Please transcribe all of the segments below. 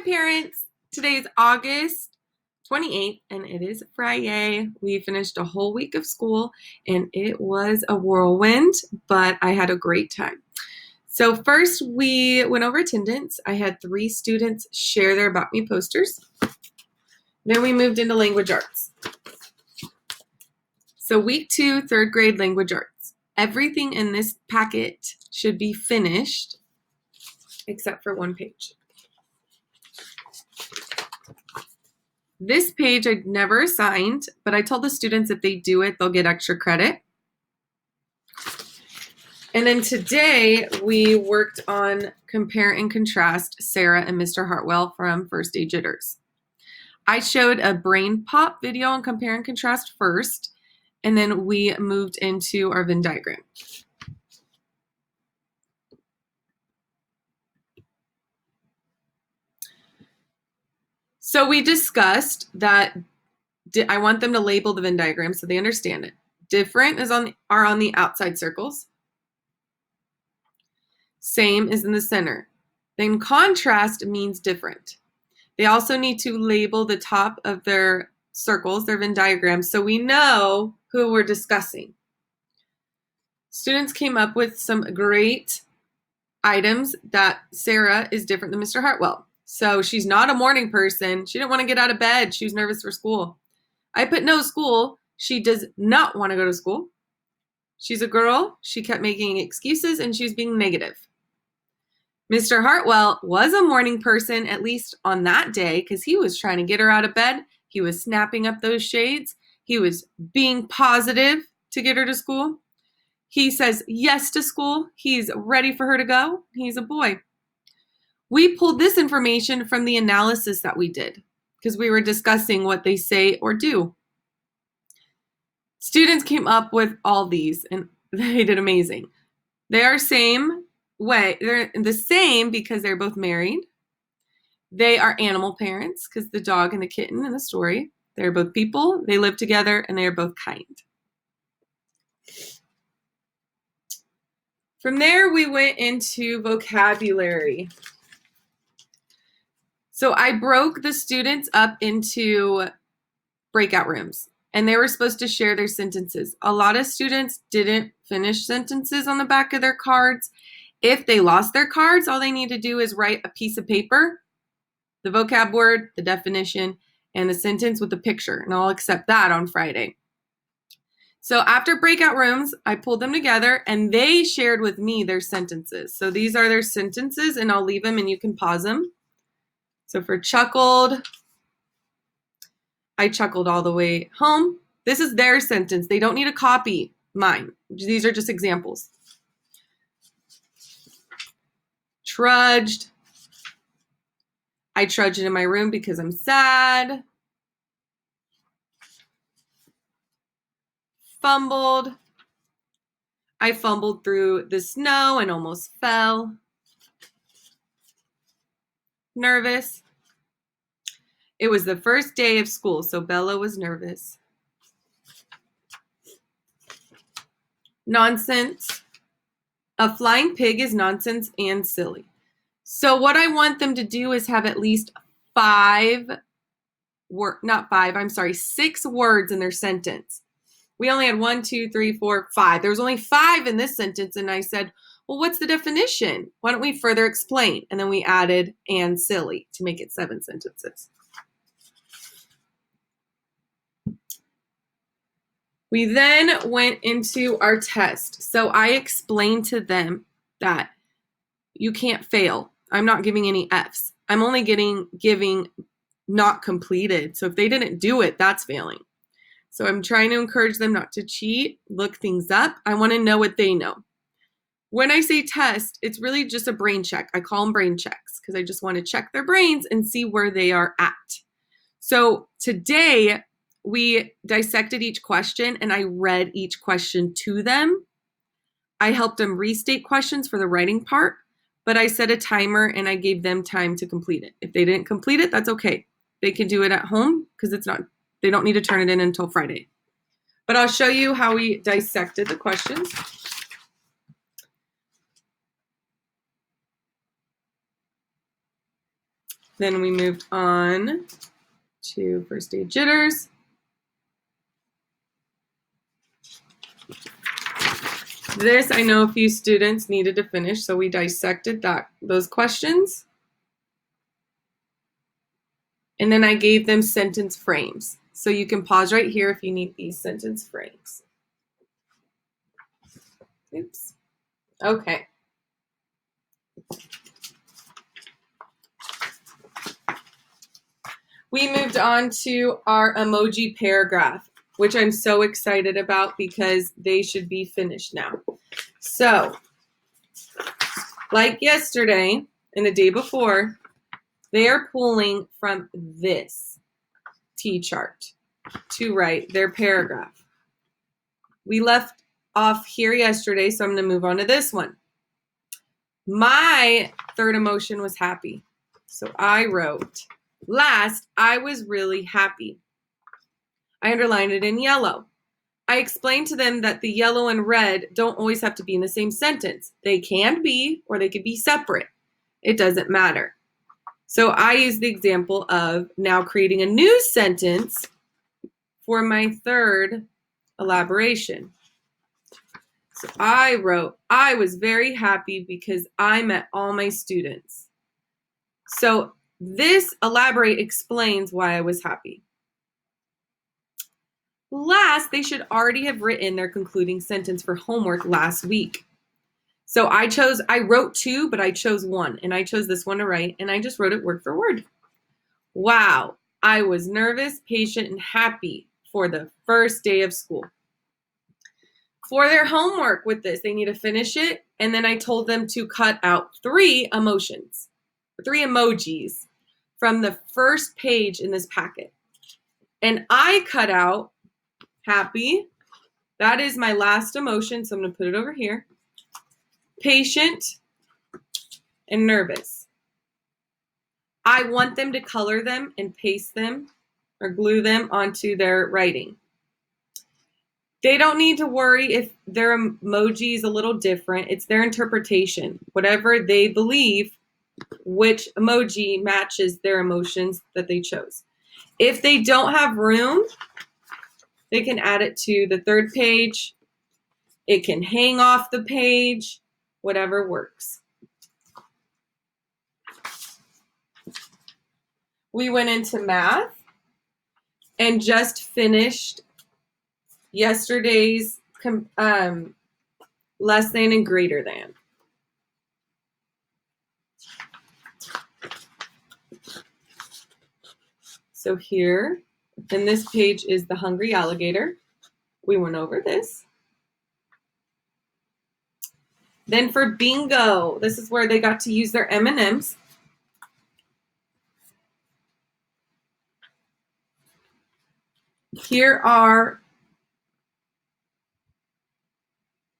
parents. Today is August 28th and it is Friday. We finished a whole week of school and it was a whirlwind, but I had a great time. So first we went over attendance. I had 3 students share their About Me posters. Then we moved into language arts. So week 2, 3rd grade language arts. Everything in this packet should be finished except for one page. This page I'd never assigned, but I told the students if they do it, they'll get extra credit. And then today we worked on Compare and Contrast Sarah and Mr. Hartwell from First Day Jitters. I showed a brain pop video on Compare and Contrast first, and then we moved into our Venn diagram. So we discussed that I want them to label the Venn diagram so they understand it. Different are on the outside circles. Same is in the center. Then contrast means different. They also need to label the top of their circles, their Venn diagrams, so we know who we're discussing. Students came up with some great items that Sarah is different than Mr. Hartwell. So she's not a morning person. She didn't want to get out of bed. She was nervous for school. I put no school. She does not want to go to school. She's a girl. She kept making excuses and she was being negative. Mr. Hartwell was a morning person, at least on that day, because he was trying to get her out of bed. He was snapping up those shades. He was being positive to get her to school. He says yes to school. He's ready for her to go. He's a boy. We pulled this information from the analysis that we did because we were discussing what they say or do. Students came up with all these and they did amazing. They are same way. They're the same because they're both married. They are animal parents because the dog and the kitten in the story. They're both people. They live together and they are both kind. From there, we went into vocabulary. So I broke the students up into breakout rooms, and they were supposed to share their sentences. A lot of students didn't finish sentences on the back of their cards. If they lost their cards, all they need to do is write a piece of paper, the vocab word, the definition, and the sentence with the picture, and I'll accept that on Friday. So after breakout rooms, I pulled them together, and they shared with me their sentences. So these are their sentences, and I'll leave them, and you can pause them. So for chuckled, I chuckled all the way home. This is their sentence. They don't need a copy, mine. These are just examples. Trudged. I trudged into my room because I'm sad. Fumbled. I fumbled through the snow and almost fell. Nervous. It was the first day of school, so Bella was nervous. Nonsense. A flying pig is nonsense and silly. So what I want them to do is have at least 6 words in their sentence. We only had 1, 2, 3, 4, 5. There was only 5 in this sentence, and I said, well, what's the definition? Why don't we further explain? And then we added and silly to make it 7 sentences. We then went into our test. So I explained to them that you can't fail. I'm not giving any Fs. I'm only giving not completed. So if they didn't do it, that's failing. So I'm trying to encourage them not to cheat, look things up. I want to know what they know. When I say test, it's really just a brain check. I call them brain checks because I just want to check their brains and see where they are at. So today we dissected each question and I read each question to them. I helped them restate questions for the writing part, but I set a timer and I gave them time to complete it. If they didn't complete it, that's okay. They can do it at home because they don't need to turn it in until Friday. But I'll show you how we dissected the questions. Then we moved on to first day jitters. This, I know a few students needed to finish, so we dissected those questions. And then I gave them sentence frames. So you can pause right here if you need these sentence frames. Oops. Okay. We moved on to our emoji paragraph, which I'm so excited about because they should be finished now. So, like yesterday and the day before, they are pulling from this T-chart to write their paragraph. We left off here yesterday, so I'm going to move on to this one. My third emotion was happy. So I wrote, last, I was really happy. I underlined it in yellow. I explained to them that the yellow and red don't always have to be in the same sentence. They can be, or they could be separate. It doesn't matter. So I used the example of now creating a new sentence for my third elaboration. So I wrote, I was very happy because I met all my students. So this elaborate explains why I was happy. Last, they should already have written their concluding sentence for homework last week. So I wrote two, but I chose one, and I chose this one to write, and I just wrote it word for word. Wow, I was nervous, patient, and happy for the first day of school. For their homework with this, they need to finish it, and then I told them to cut out 3 emojis from the first page in this packet. And I cut out happy. That is my last emotion, so I'm going to put it over here. Patient and nervous. I want them to color them and paste them or glue them onto their writing. They don't need to worry if their emoji is a little different. It's their interpretation. Whatever they believe, which emoji matches their emotions that they chose. If they don't have room, they can add it to the third page. It can hang off the page, whatever works. We went into math and just finished yesterday's less than and greater than. So here, in this page is the hungry alligator. We went over this. Then for bingo, this is where they got to use their M&Ms. Here are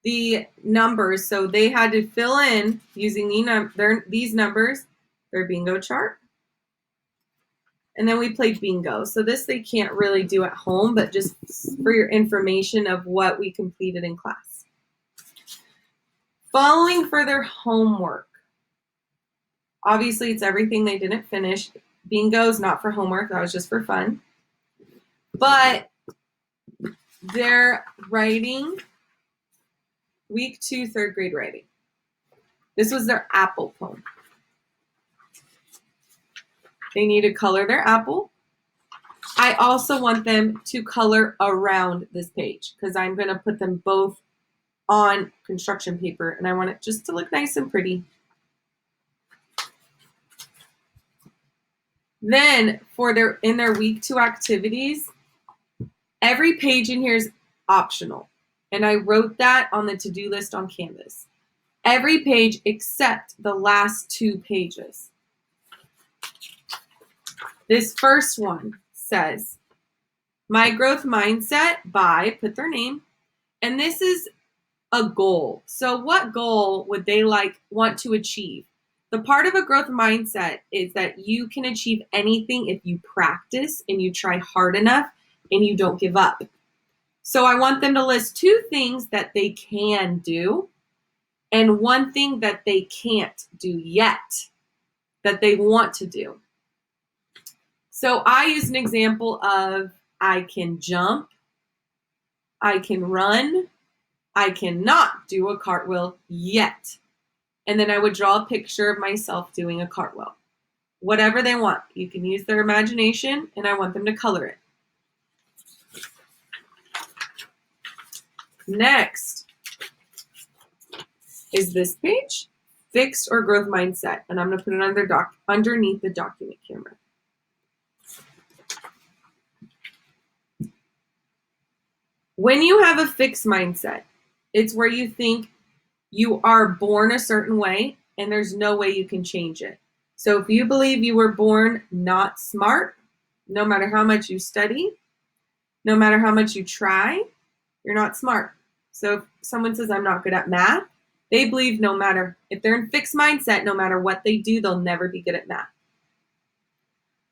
the numbers. So they had to fill in using these numbers, their bingo chart. And then we played bingo. So this they can't really do at home, but just for your information of what we completed in class. Following for their homework. Obviously, it's everything they didn't finish. Bingo is not for homework. That was just for fun. But they're writing week 2, 3rd grade writing. This was their apple poem. They need to color their apple. I also want them to color around this page because I'm going to put them both on construction paper and I want it just to look nice and pretty. Then for in their week 2 activities, every page in here is optional. And I wrote that on the to-do list on Canvas. Every page except the last 2 pages. This first one says, my growth mindset by, put their name, and this is a goal. So what goal would they want to achieve? The part of a growth mindset is that you can achieve anything if you practice and you try hard enough and you don't give up. So I want them to list 2 things that they can do and 1 thing that they can't do yet that they want to do. So I use an example of I can jump, I can run, I cannot do a cartwheel yet. And then I would draw a picture of myself doing a cartwheel. Whatever they want. You can use their imagination, and I want them to color it. Next is this page, fixed or growth mindset. And I'm going to put it underneath the document camera. When you have a fixed mindset, it's where you think you are born a certain way and there's no way you can change it. So if you believe you were born not smart, no matter how much you study, no matter how much you try, you're not smart. So if someone says, I'm not good at math, they believe no matter, if they're in fixed mindset, no matter what they do, they'll never be good at math.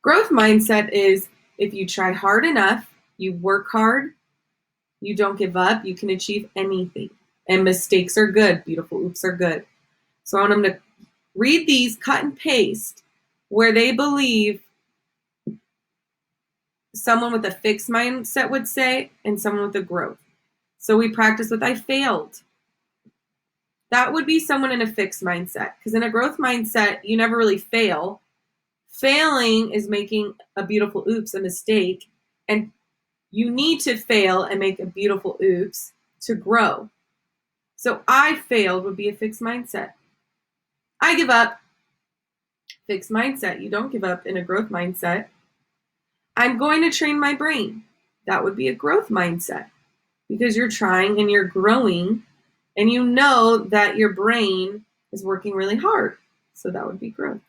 Growth mindset is if you try hard enough, you work hard, you don't give up, you can achieve anything. And mistakes are good. Beautiful oops are good. So I want them to read these, cut and paste, where they believe someone with a fixed mindset would say and someone with a growth. So we practice with I failed. That would be someone in a fixed mindset. Because in a growth mindset, you never really fail. Failing is making a beautiful oops, a mistake. And you need to fail and make a beautiful oops to grow. So I failed would be a fixed mindset. I give up. Fixed mindset. You don't give up in a growth mindset. I'm going to train my brain. That would be a growth mindset because you're trying and you're growing and you know that your brain is working really hard. So that would be growth.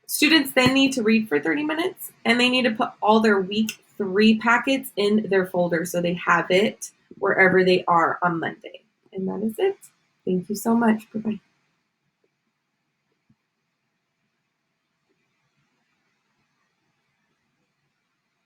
Students then need to read for 30 minutes and they need to put all their week 3 packets in their folder so they have it wherever they are on Monday. And that is it. Thank you so much. Bye-bye.